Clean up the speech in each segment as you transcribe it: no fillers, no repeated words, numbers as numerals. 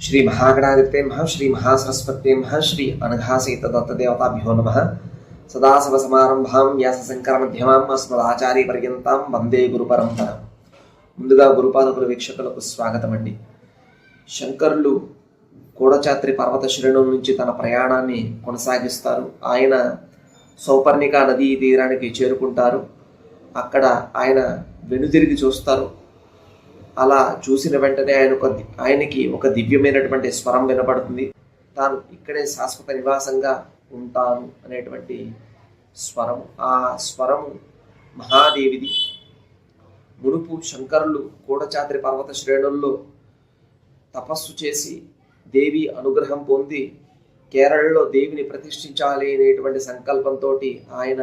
श्री महागणाधिपते नमः, श्री महासरस्वत्यै नमः, श्री अनघासीत दत्तदेवताभ्यो नमः। सदाशिवसमारम्भां व्यासशङ्करमध्यमाम् अस्मदाचार्यपर्यन्तां వందే గురుపరంపర। ముందుగా గురుపాదకుల వీక్షకులకు స్వాగతం అండి। శంకరులు కోడచాత్రి పర్వత శ్రేణుల నుంచి తన ప్రయాణాన్ని కొనసాగిస్తారు। ఆయన సౌపర్ణికా నదీ తీరానికి చేరుకుంటారు। అక్కడ ఆయన వెనుతిరిగి చూస్తారు। అలా చూసిన వెంటనే ఆయనకి ఒక దివ్యమైనటువంటి స్వరం వినపడుతుంది। తాను ఇక్కడే శాశ్వత నివాసంగా ఉంటాను అనేటువంటి స్వరం। ఆ స్వరము మహాదేవిది। మునుపు శంకరులు కోడచాత్రి పర్వత శ్రేణుల్లో తపస్సు చేసి దేవి అనుగ్రహం పొంది కేరళలో దేవిని ప్రతిష్ఠించాలి అనేటువంటి సంకల్పంతో ఆయన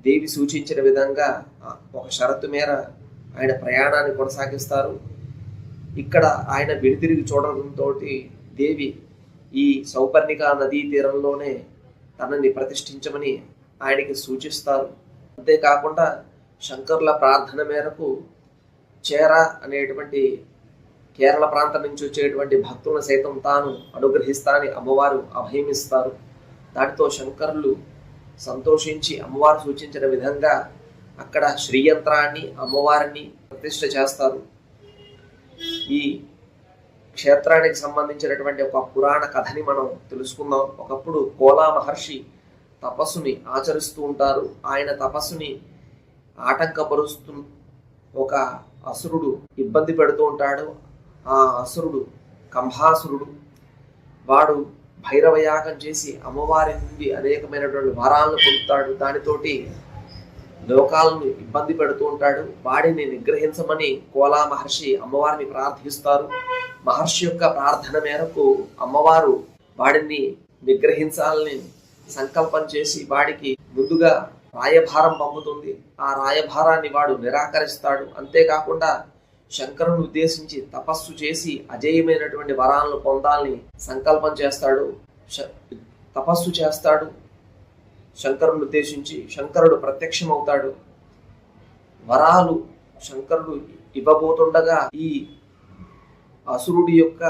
దేవి సూచించిన విధంగా ఒక షరతు మేర ఆయన ప్రయాణాన్ని కొనసాగిస్తారు। ఇక్కడ ఆయన వెనుతిరిగి చూడడంతో దేవి ఈ సౌపర్ణికా నదీ తీరంలోనే తనని ప్రతిష్ఠించమని ఆయనకి సూచిస్తారు। అంతేకాకుండా శంకరుల ప్రార్థన మేరకు చేర అనేటువంటి కేరళ ప్రాంతం నుంచి వచ్చేటువంటి భక్తులను సైతం తాను అనుగ్రహిస్తానని అమ్మవారు అభయమిస్తారు। దానితో శంకరులు సంతోషించి అమ్మవారు సూచించిన విధంగా అక్కడ శ్రీయంత్రాన్ని అమ్మవారిని ప్రతిష్ఠ చేస్తారు। ఈ క్షేత్రానికి సంబంధించినటువంటి ఒక పురాణ కథని మనం తెలుసుకుందాం। ఒకప్పుడు కోలా మహర్షి తపస్సుని ఆచరిస్తూ ఉంటారు। ఆయన తపస్సుని ఆటంకపరుస్తూ ఒక అసురుడు ఇబ్బంది పెడుతూ ఉంటాడు। ఆ అసురుడు కంభాసురుడు। వాడు భైరవయాగం చేసి అమ్మవారి నుండి అనేకమైనటువంటి వరాలను పొందుతాడు। దానితోటి లోకాలను ఇబ్బంది పెడుతూ ఉంటాడు। వాడిని నిగ్రహించమని కోలా మహర్షి అమ్మవారిని ప్రార్థిస్తారు। మహర్షి యొక్క ప్రార్థన మేరకు అమ్మవారు వాడిని నిగ్రహించాలని సంకల్పం చేసి వాడికి ముందుగా రాయభారం పంపుతుంది। ఆ రాయభారాన్ని వాడు నిరాకరిస్తాడు। అంతేకాకుండా శంకరుని ఉద్దేశించి తపస్సు చేసి అజేయమైనటువంటి వరాలను పొందాలని సంకల్పం చేస్తాడు। తపస్సు చేస్తాడు శంకరుని ఉద్దేశించి। శంకరుడు ప్రత్యక్షమవుతాడు। వరాలు శంకరుడు ఇవ్వబోతుండగా ఈ అసురుడి యొక్క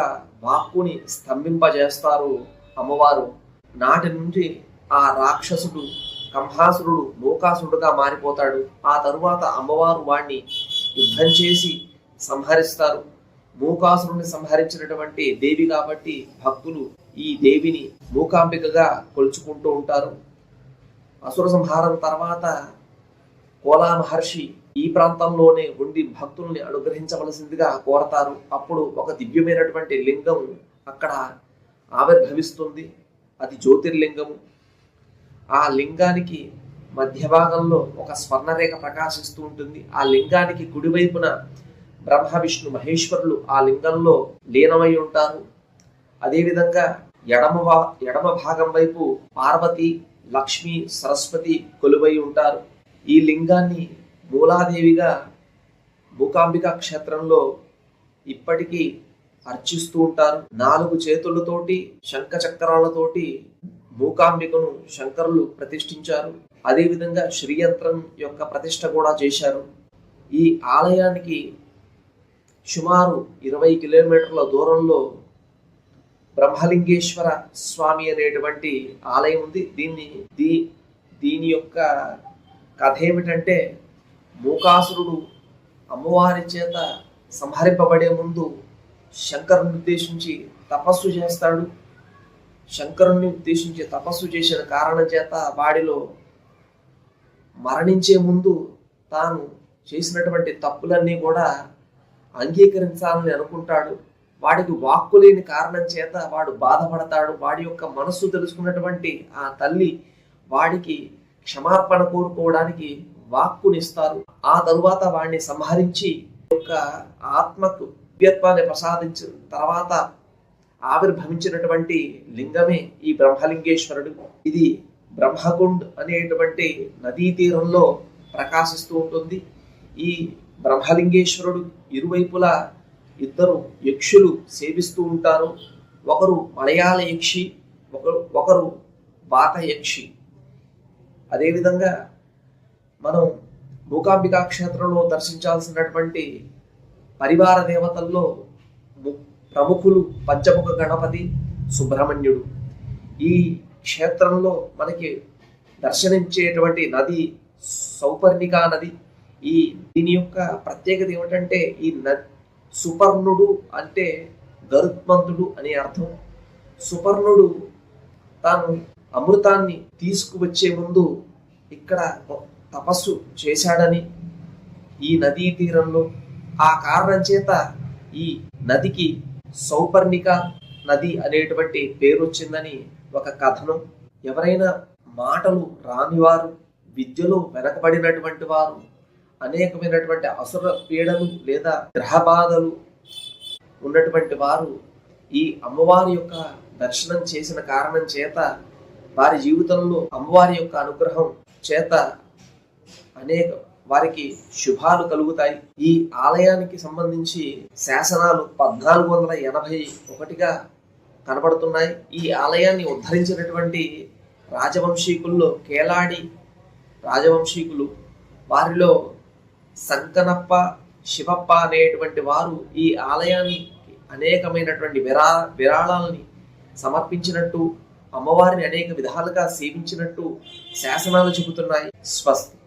వాక్కుని స్తంభింపజేస్తారు అమ్మవారు। నాటి నుండి ఆ రాక్షసుడు కంభాసురుడు లోకాసురుడుగా మారిపోతాడు। ఆ తరువాత అమ్మవారు వాణ్ణి యుద్ధం చేసి సంహరిస్తారు। మూకాసురుడిని సంహరించినటువంటి దేవి కాబట్టి భక్తులు ఈ దేవిని మూకాంబికగా కొలుచుకుంటూ ఉంటారు। అసుర సంహారం తర్వాత కోలా మహర్షి ఈ ప్రాంతంలోనే ఉండి భక్తుల్ని అనుగ్రహించవలసిందిగా కోరతారు। అప్పుడు ఒక దివ్యమైనటువంటి లింగం అక్కడ ఆవిర్భవిస్తుంది। అది జ్యోతిర్లింగము। ఆ లింగానికి మధ్య భాగంలో ఒక స్వర్ణరేఖ ప్రకాశిస్తూ ఉంటుంది। ఆ లింగానికి కుడివైపున బ్రహ్మ విష్ణు మహేశ్వరులు ఆ లింగంలో లీనమై ఉంటారు। అదేవిధంగా ఎడమ భాగం వైపు పార్వతి లక్ష్మి సరస్వతి కొలువై ఉంటారు। ఈ లింగాన్ని మూలాదేవిగా మూకాంబికా క్షేత్రంలో ఇప్పటికీ అర్చిస్తూ ఉంటారు। 4 చేతులతోటి శంఖ చక్రాలతోటి మూకాంబికను శంకరులు ప్రతిష్ఠించారు। అదేవిధంగా శ్రీయంత్రం యొక్క ప్రతిష్ఠ కూడా చేశారు। ఈ ఆలయానికి సుమారు 20 కిలోమీటర్ల దూరంలో బ్రహ్మలింగేశ్వర స్వామి అనేటువంటి ఆలయం ఉంది। దీని యొక్క కథ ఏమిటంటే మూకాసురుడు అమ్మవారి చేత సంహరింపబడే ముందు శంకరుని ఉద్దేశించి తపస్సు చేస్తాడు। శంకరుని ఉద్దేశించి తపస్సు చేసిన కారణం చేత వాడిలో మరణించే ముందు తాను చేసినటువంటి తప్పులన్నీ కూడా అంగీకరించాలని అనుకుంటాడు। వాడికి వాక్కు లేని కారణం చేత వాడు బాధపడతాడు। వాడి యొక్క మనస్సు తెలుసుకున్నటువంటి ఆ తల్లి వాడికి క్షమార్పణ కోరుకోవడానికి వాక్కునిస్తారు। ఆ తరువాత వాడిని సంహరించి యొక్క ఆత్మకు దివ్యత్వాన్ని ప్రసాదించిన తర్వాత ఆవిర్భవించినటువంటి లింగమే ఈ బ్రహ్మలింగేశ్వరుడు। ఇది బ్రహ్మకుండ్ అనేటువంటి నదీ తీరంలో ప్రకాశిస్తూ ఉంటుంది। ఈ బ్రహ్మలింగేశ్వరుడు ఇరువైపులా 2 యక్షులు సేవిస్తూ ఉంటారు। ఒకరు మలయాళ యక్షి, ఒకరు వాత యక్షి। అదేవిధంగా మనం మూకాంబికా క్షేత్రంలో దర్శించాల్సినటువంటి పరివార దేవతల్లో ప్రముఖులు పంచముఖ గణపతి, సుబ్రహ్మణ్యుడు. ఈ క్షేత్రంలో మనకి దర్శనించేటువంటి నది సౌపర్ణికా నది. దీని యొక్క ప్రత్యేకత ఏమిటంటే ఈ సుపర్ణుడు అంటే గరుత్మంతుడు అనే అర్థం. సుపర్ణుడు తాను అమృతాన్ని తీసుకువచ్చే ముందు ఇక్కడ తపస్సు చేశాడని ఈ నదీ తీరంలో, ఆ కారణం చేత ఈ నదికి సౌపర్ణిక నది అనేటువంటి పేరు వచ్చిందని ఒక కథనం. ఎవరైనా మాటలు రానివారు, విద్యలో వెనకబడినటువంటి వారు, అనేకమైనటువంటి అసుర పీడలు లేదా గ్రహ బాధలు ఉన్నటువంటి వారు ఈ అమ్మవారి యొక్క దర్శనం చేసిన కారణం చేత వారి జీవితంలో అమ్మవారి యొక్క అనుగ్రహం చేత వారికి శుభాలు కలుగుతాయి. ఈ ఆలయానికి సంబంధించి శాసనాలు 1481గా కనబడుతున్నాయి. ఈ ఆలయాన్ని ఉద్ధరించినటువంటి రాజవంశీకుల్లో కేలాడి రాజవంశీకులు, వారిలో సంకనప్ప, శివప్ప అనేటువంటి వారు ఈ ఆలయాన్ని అనేకమైనటువంటి విరాళాలని సమర్పించినట్టు, అమ్మవారిని అనేక విధాలుగా సేవించినట్టు శాసనాలు చెబుతున్నాయి. స్వస్తి.